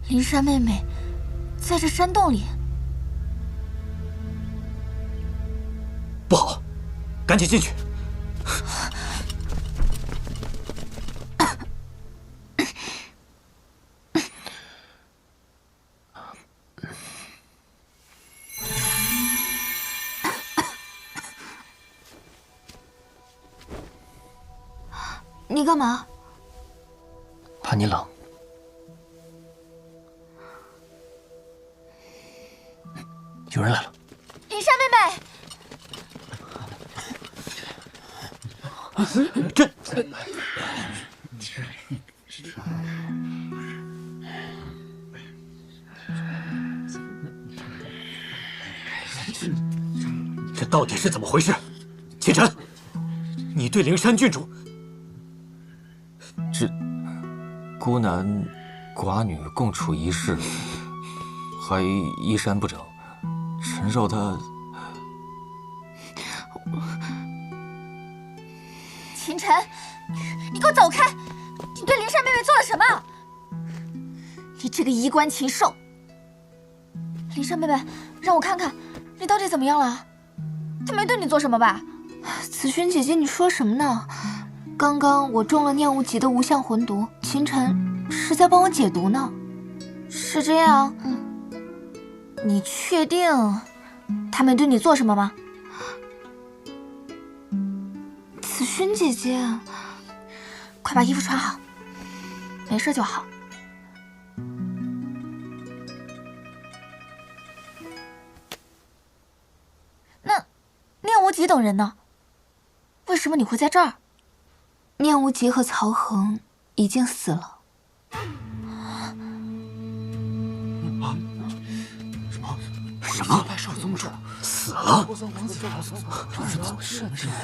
灵珊妹妹在这山洞里，不好，赶紧进去！你干嘛？怕你冷。有人来了。灵珊妹妹，这。这到底是怎么回事？秦晨，你对灵山郡主……这孤男寡女共处一室，还衣衫不整，陈少他……秦晨，你给我走开！你对灵珊妹妹做了什么？你这个衣冠禽兽！灵珊妹妹，让我看看，你到底怎么样了？她没对你做什么吧？紫萱姐姐，你说什么呢？刚刚我中了念无极的无相魂毒，秦晨是在帮我解毒呢。是这样？你确定她没对你做什么吗？紫萱姐姐，快把衣服穿好，没事就好。那念无极等人呢？为什么你会在这儿？念无极和曹恒已经死了。什么？少宗主死了？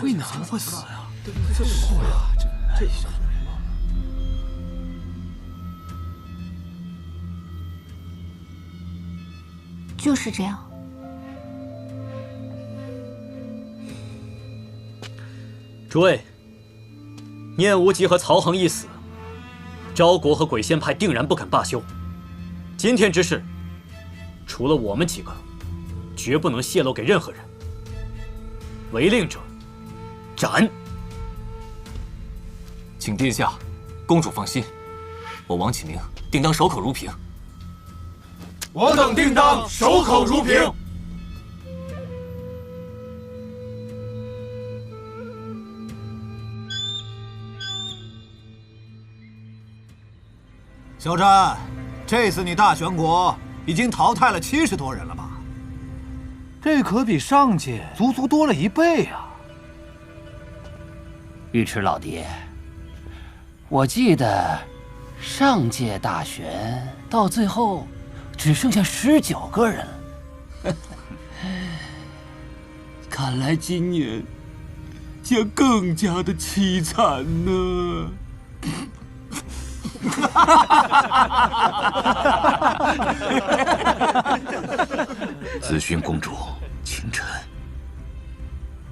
为哪会死呀？这就是这样。诸位，念无极和曹恒一死，昭国和鬼仙派定然不肯罢休。今天之事，除了我们几个，绝不能泄露给任何人。违令者，斩！请殿下、公主放心，我王启明定当守口如瓶。我等定当守口如瓶。小詹，这次你大玄国已经淘汰了70多人了吧？这可比上届足足多了1倍啊！尉迟老爹，我记得上届大选到最后只剩下19个人了，看来今年将更加的凄惨呢。紫萱公主、秦晨，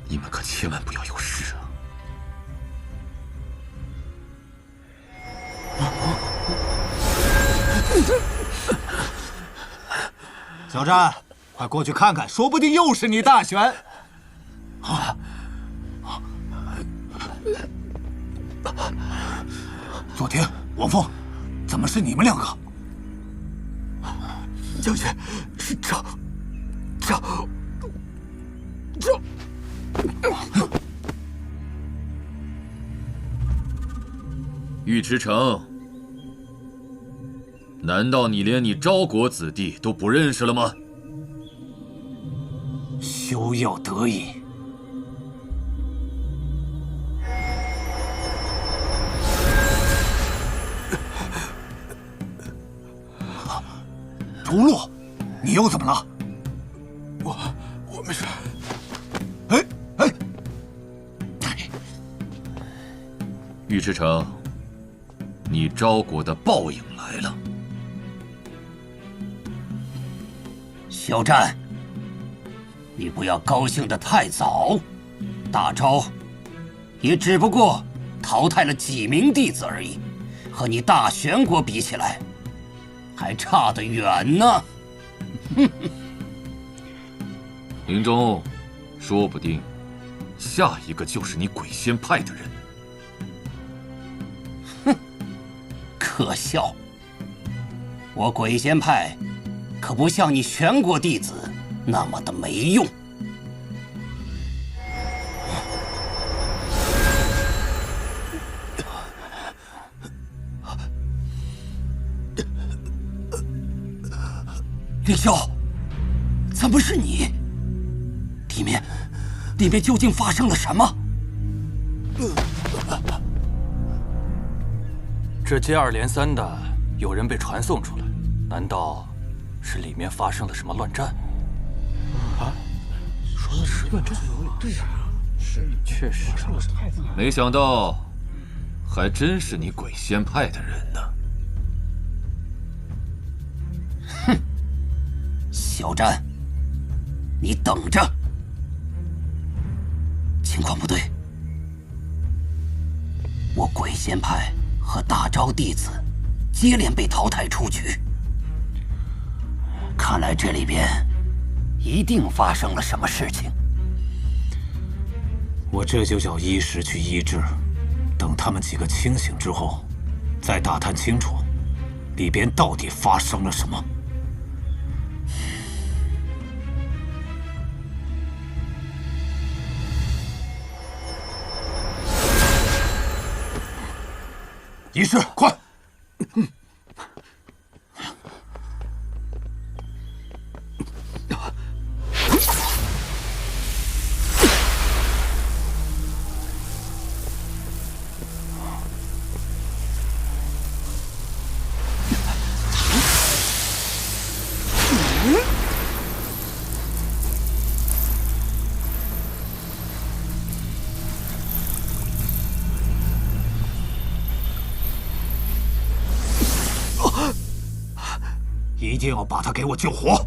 你们可千万不要有事啊！小詹，快过去看看，说不定又是你大玄。啊！左庭、王峰，怎么是你们2个？将军，是赵。尉迟诚，难道你连你昭国子弟都不认识了吗？休要得意。竹落，你又怎么了？我没事。哎！尉迟诚，你昭国的报应来了。小詹，你不要高兴得太早，大昭也只不过淘汰了几名弟子而已，和你大玄国比起来，还差得远呢。宁中，说不定下一个就是你鬼仙派的人。哼，可笑！我鬼仙派可不像你全国弟子那么的没用。凌霄，怎么是你？里面究竟发生了什么？这接二连三的有人被传送出来，难道是里面发生了什么乱战？啊，说的是乱战，对呀，是确实。没想到，还真是你鬼仙派的人呢。哼，小詹，你等着。情况不对，我鬼仙派和大招弟子接连被淘汰出局，看来这里边一定发生了什么事情。我这就叫医师去医治，等他们几个清醒之后，再打探清楚里边到底发生了什么。医师，快！一定要把他给我救活！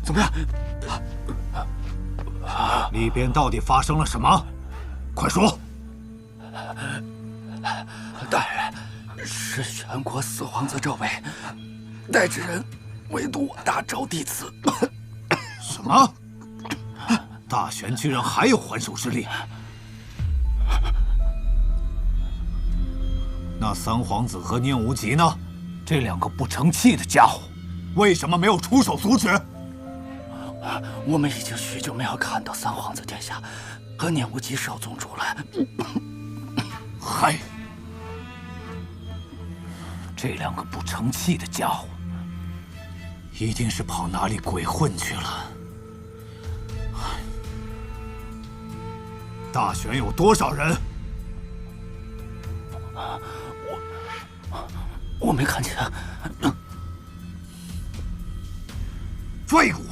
怎么样？里边到底发生了什么？快说！大人。是全国四皇子赵伟带着人围堵我大招弟子。什么？大玄居然还有还手之力？那三皇子和宁无极呢？这两个不成器的家伙，为什么没有出手阻止？我们已经许久没有看到三皇子殿下和宁无极少宗主了。嗨！这两个不成器的家伙，一定是跑哪里鬼混去了。大玄有多少人？我没看见。废物！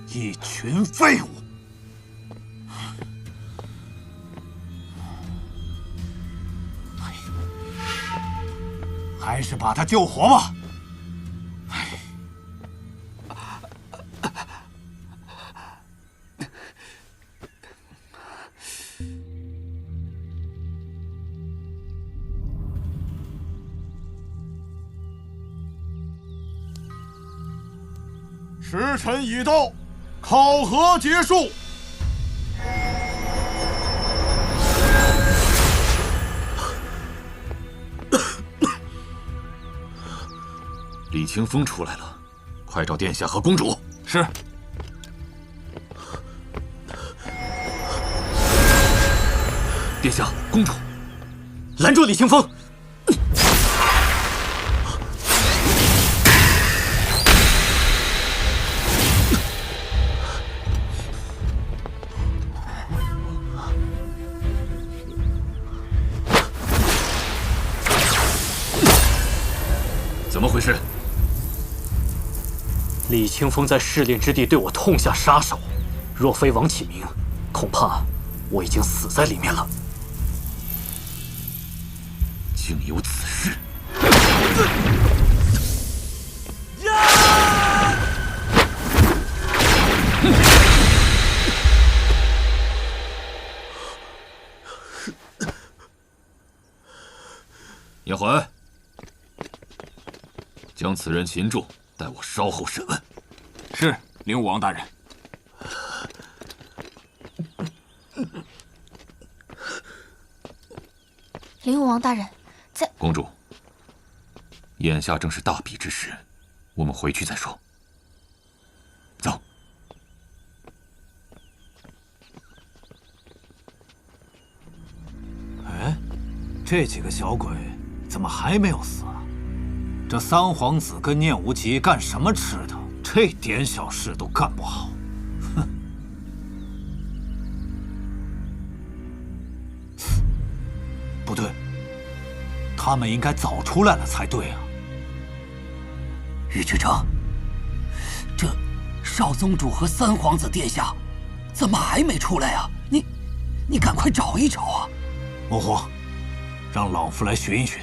一群废物！还是把他救活吧。时辰已到，考核结束。李清风出来了，快找殿下和公主。是。殿下，公主，拦住李清风！怎么回事？李清风在试炼之地对我痛下杀手，若非王启明，恐怕我已经死在里面了。竟有此事！叶怀，将此人擒住，待我稍后审问。是，灵武王大人。灵武王大人，在公主，眼下正是大比之时，我们回去再说。走。哎，这几个小鬼怎么还没有死啊？这三皇子跟念无极干什么吃的？这点小事都干不好，哼！不对，他们应该早出来了才对啊。玉之城，这少宗主和三皇子殿下怎么还没出来啊？你赶快找一找啊！魔皇，让老夫来寻一寻。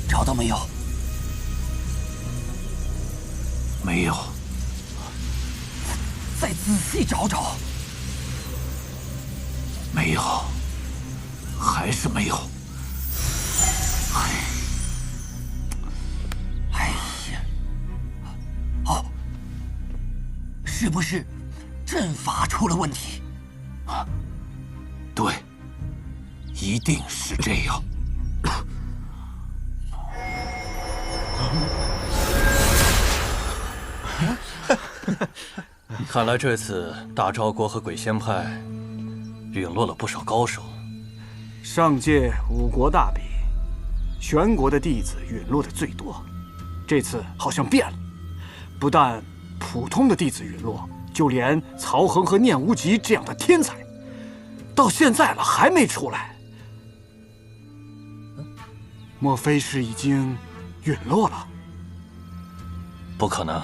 找到没有？没有。再仔细找找。没有，还是没有。哎呀！哦，是不是阵法出了问题？啊，对，一定是这样。看来这次大昭国和鬼仙派陨落了不少高手。上届五国大比，玄国的弟子陨落的最多，这次好像变了，不但普通的弟子陨落，就连曹恒和念无极这样的天才，到现在了还没出来。莫非是已经陨落了？不可能，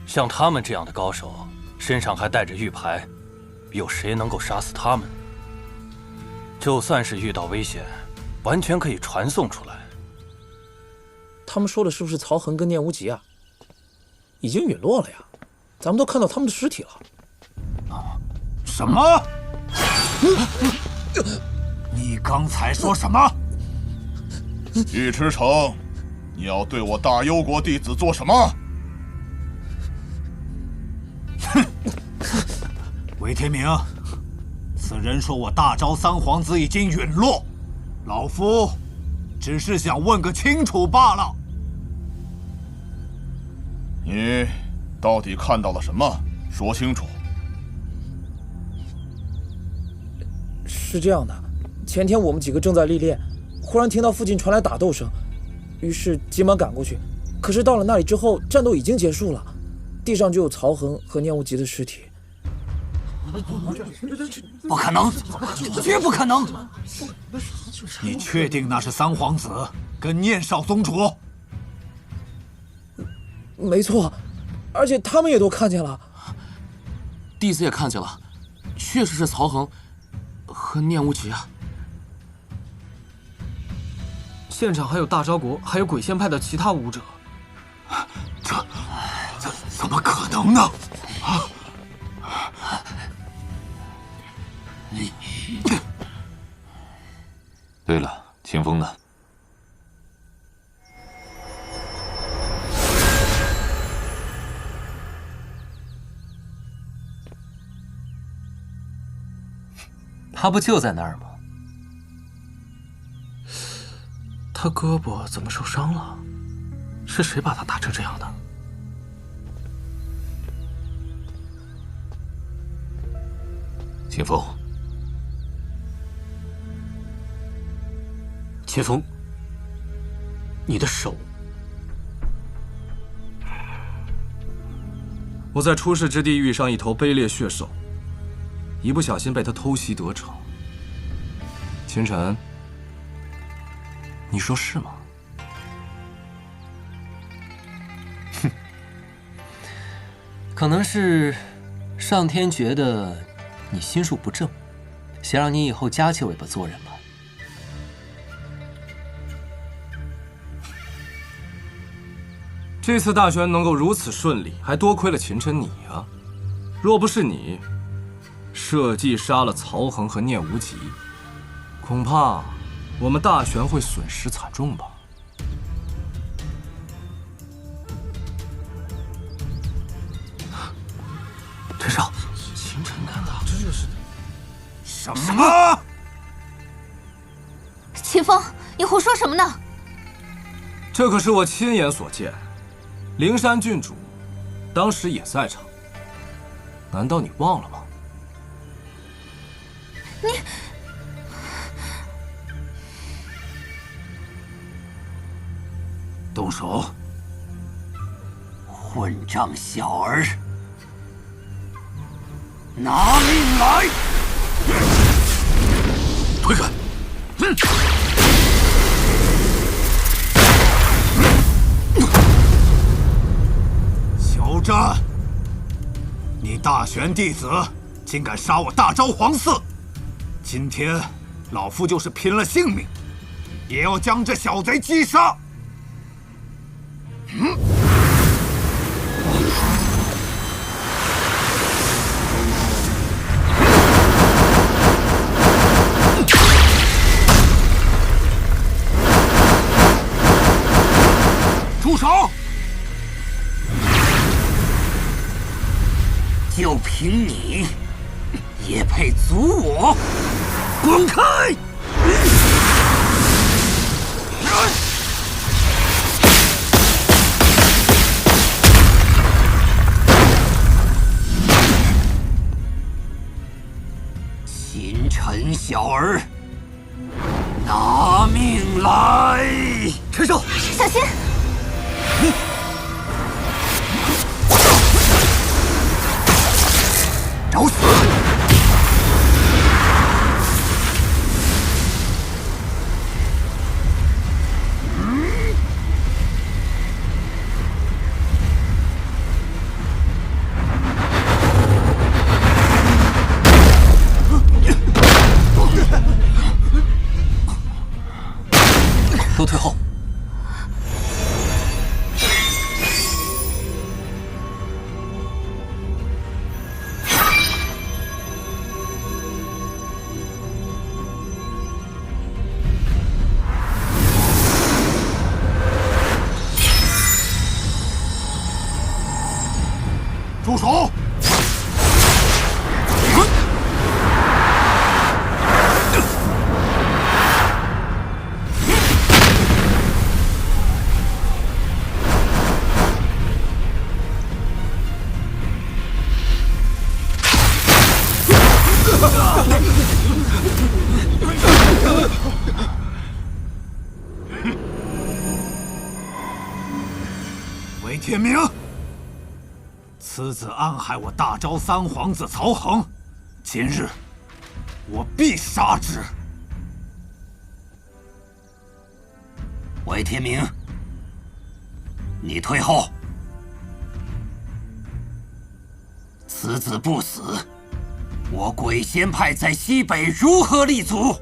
像他们这样的高手，身上还带着玉牌，有谁能够杀死他们？就算是遇到危险，完全可以传送出来。他们说的是不是曹恒跟念无极啊？已经陨落了呀，咱们都看到他们的尸体了。什么？你刚才说什么？尉迟诚，你要对我大幽国弟子做什么？韦天明，此人说我大昭三皇子已经陨落，老夫只是想问个清楚罢了。你到底看到了什么？说清楚。是这样的，前天我们几个正在历练，忽然听到附近传来打斗声，于是急忙赶过去。可是到了那里之后，战斗已经结束了，地上就有曹恒和念无极的尸体。不可能，绝不可能！你确定那是三皇子跟念少宗主？没错，而且他们也都看见了。弟子也看见了，确实是曹恒和念无极啊。现场还有大昭国，还有鬼仙派的其他武者。这怎么可能呢？对了，秦风呢？他不就在那儿吗？他胳膊怎么受伤了？是谁把他打成这样的？秦风，秦风，你的手……我在出世之地遇上一头卑劣血兽，一不小心被他偷袭得逞。秦晨，你说是吗？哼，可能是上天觉得你心术不正，想让你以后夹起尾巴做人吧。这次大选能够如此顺利，还多亏了秦晨你啊！若不是你设计杀了曹衡和聂无极，恐怕我们大选会损失惨重吧。陈少，秦晨干的，这是什么？秦风，你胡说什么呢？这可是我亲眼所见，灵山郡主当时也在场，难道你忘了吗？你动手！混账小儿，拿命来！推开！肖战，你大玄弟子竟敢杀我大昭皇寺！今天老夫就是拼了性命，也要将这小贼击杀！住手！就凭你，也配阻我？滚开！秦晨小儿，拿命来！陈少，小心！找死！都退后！住手！韦天明，此子暗害我大昭三皇子曹衡，今日我必杀之。韦天明，你退后。此子不死，我鬼仙派在西北如何立足？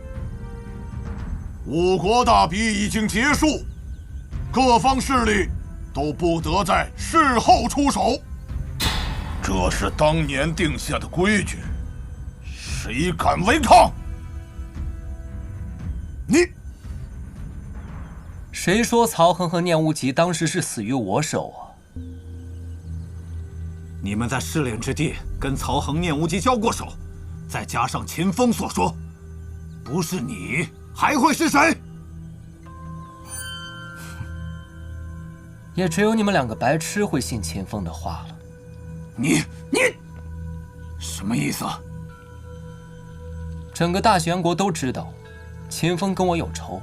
五国大比已经结束，各方势力都不得在事后出手，这是当年定下的规矩，谁敢违抗？你谁说曹衡和聂无极当时是死于我手啊？你们在试炼之地跟曹衡、聂无极交过手，再加上秦风所说，不是你还会是谁？也只有你们两个白痴会信秦风的话了。你什么意思？整个大玄国都知道，秦风跟我有仇，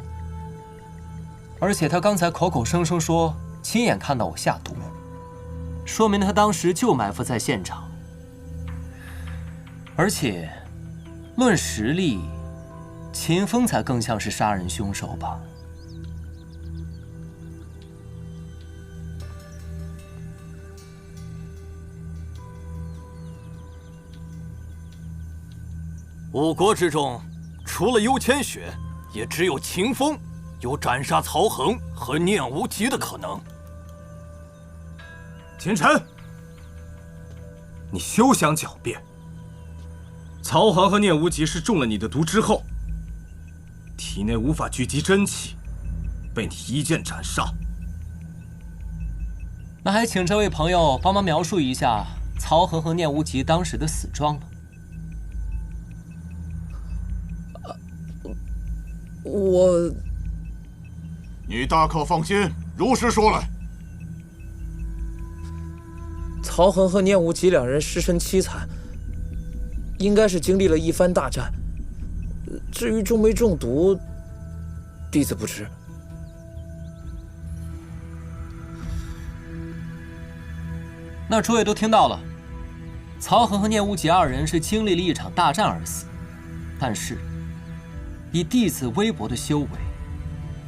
而且他刚才口口声声说亲眼看到我下毒，说明他当时就埋伏在现场。而且论实力，秦风才更像是杀人凶手吧？五国之中，除了幽千雪，也只有秦风有斩杀曹恒和念无极的可能。秦晨，你休想狡辩。曹恒和念无极是中了你的毒之后，体内无法聚集真气，被你一剑斩杀。那还请这位朋友帮忙描述一下曹恒和念无极当时的死状了。你大可放心，如实说来。曹恒和念无极两人尸身凄惨，应该是经历了一番大战。至于中没中毒，弟子不知。那诸位都听到了，曹恒和念无极二人是经历了一场大战而死，但是以弟子微薄的修为，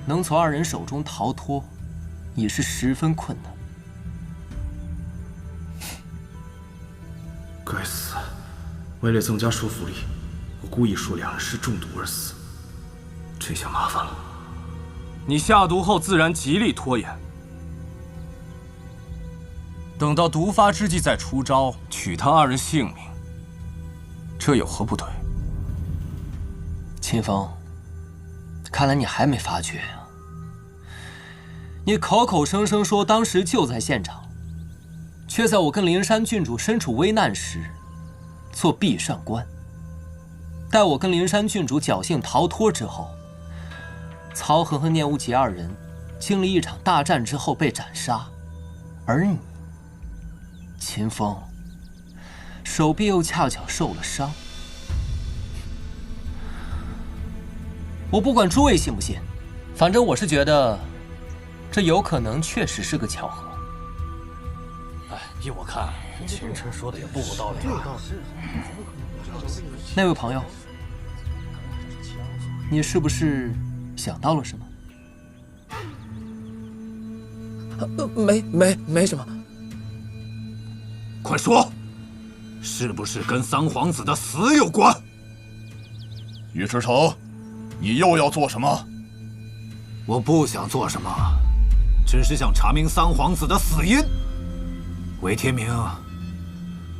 能从二人手中逃脱，已是十分困难。该死！为了增加说服力，我故意说两人是中毒而死，这下麻烦了。你下毒后自然极力拖延，等到毒发之际再出招，取他二人性命，这有何不对？秦风，看来你还没发觉啊！你口口声声说当时就在现场，却在我跟灵山郡主身处危难时做壁上观。待我跟灵山郡主侥幸逃脱之后，曹恒和念无极二人经历一场大战之后被斩杀，而你，秦风，手臂又恰巧受了伤。我不管诸位信不信，反正我是觉得，这有可能确实是个巧合。哎，依我看，秦晨说的也不无道理。那位朋友，你是不是想到了什么？没什么。快说，是不是跟三皇子的死有关？尉迟诚，你又要做什么？我不想做什么，只是想查明三皇子的死因。韦天明，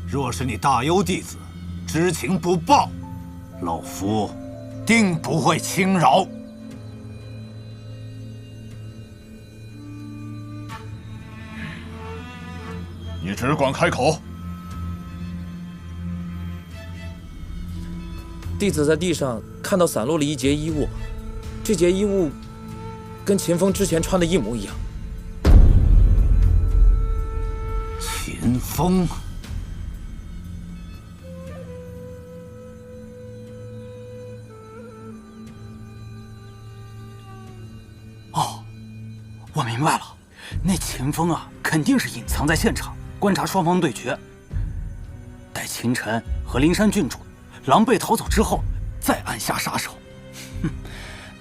若是你大幽弟子知情不报，老夫定不会轻饶。你只管开口。弟子在地上看到散落了一截衣物，这截衣物跟秦风之前穿的一模一样。秦风，哦，我明白了，那秦风啊，肯定是隐藏在现场，观察双方对决。待秦晨和灵山郡主狼狈逃走之后，再暗下杀手。哼，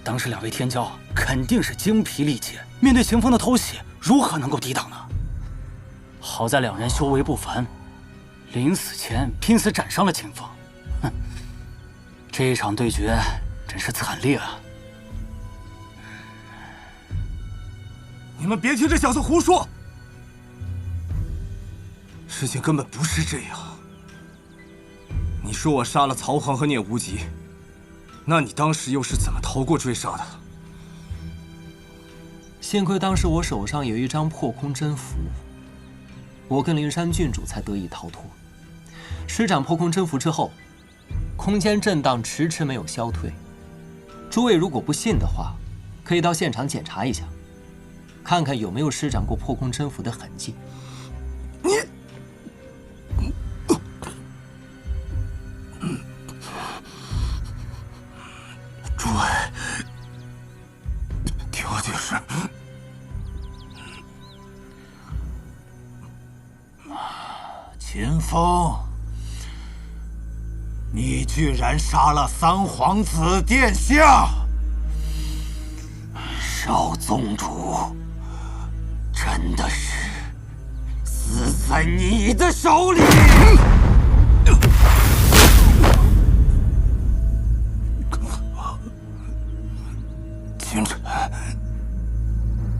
当时两位天骄肯定是精疲力竭，面对秦风的偷袭，如何能够抵挡呢？好在两人修为不凡，临死前拼死斩伤了秦风。哼，这一场对决真是惨烈啊！你们别听这小子胡说，事情根本不是这样。你说我杀了曹恒和聂无极，那你当时又是怎么逃过追杀的？幸亏当时我手上有一张破空真符，我跟灵山郡主才得以逃脱。施展破空真符之后，空间震荡迟迟没有消退。诸位如果不信的话，可以到现场检查一下，看看有没有施展过破空真符的痕迹。诸位，究竟是……秦风，你居然杀了三皇子殿下！少宗主，真的是死在你的手里！清晨，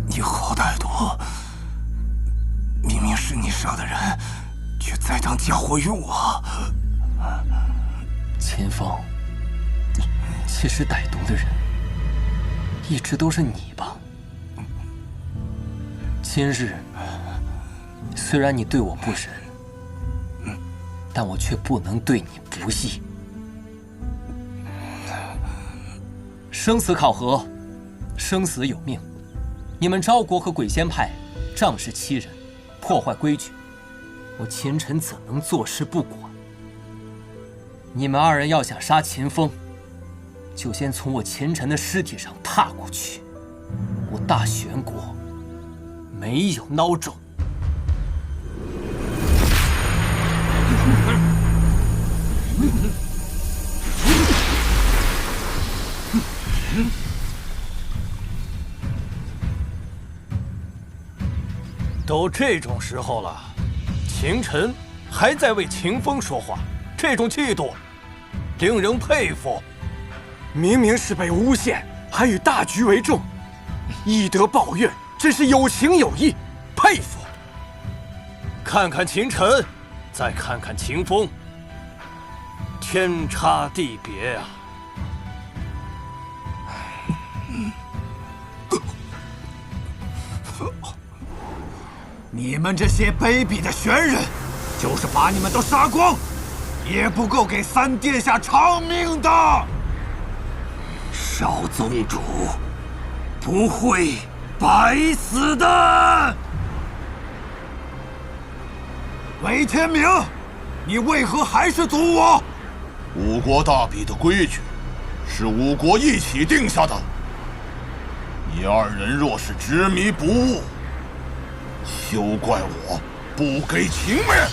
你好歹毒！明明是你杀的人，却栽赃嫁祸于我。秦风，其实歹毒的人一直都是你吧？今日虽然你对我不仁，但我却不能对你不义。生死考核，生死有命。你们昭国和鬼仙派仗势欺人，破坏规矩，我秦晨怎能坐视不管？你们二人要想杀秦风，就先从我秦晨的尸体上踏过去。我大玄国没有孬种。都这种时候了，秦晨还在为秦风说话，这种气度，令人佩服。明明是被诬陷，还以大局为重，以德报怨，真是有情有义，佩服。看看秦晨，再看看秦风，天差地别啊！你们这些卑鄙的玄人，就是把你们都杀光，也不够给三殿下偿命的。少宗主不会白死的。韦天明，你为何还是阻我？五国大比的规矩是五国一起定下的，你二人若是执迷不悟，休怪我不给情面！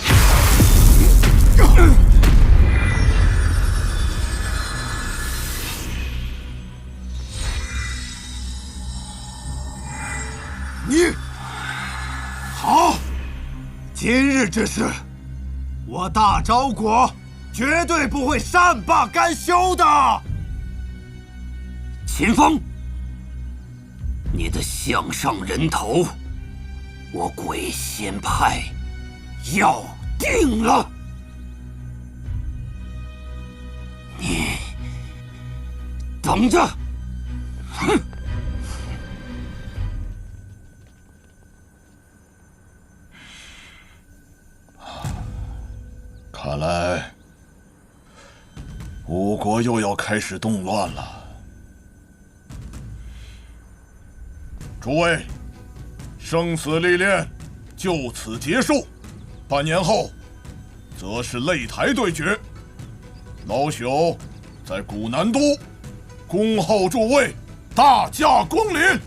你好，今日之事，我大昭国绝对不会善罢甘休的。秦风，你的项上人头，我鬼仙派要定了。你等着！哼！看来吴国又要开始动乱了。诸位，生死历练就此结束，半年后则是擂台对决。老朽在古南都恭候诸位大驾光临。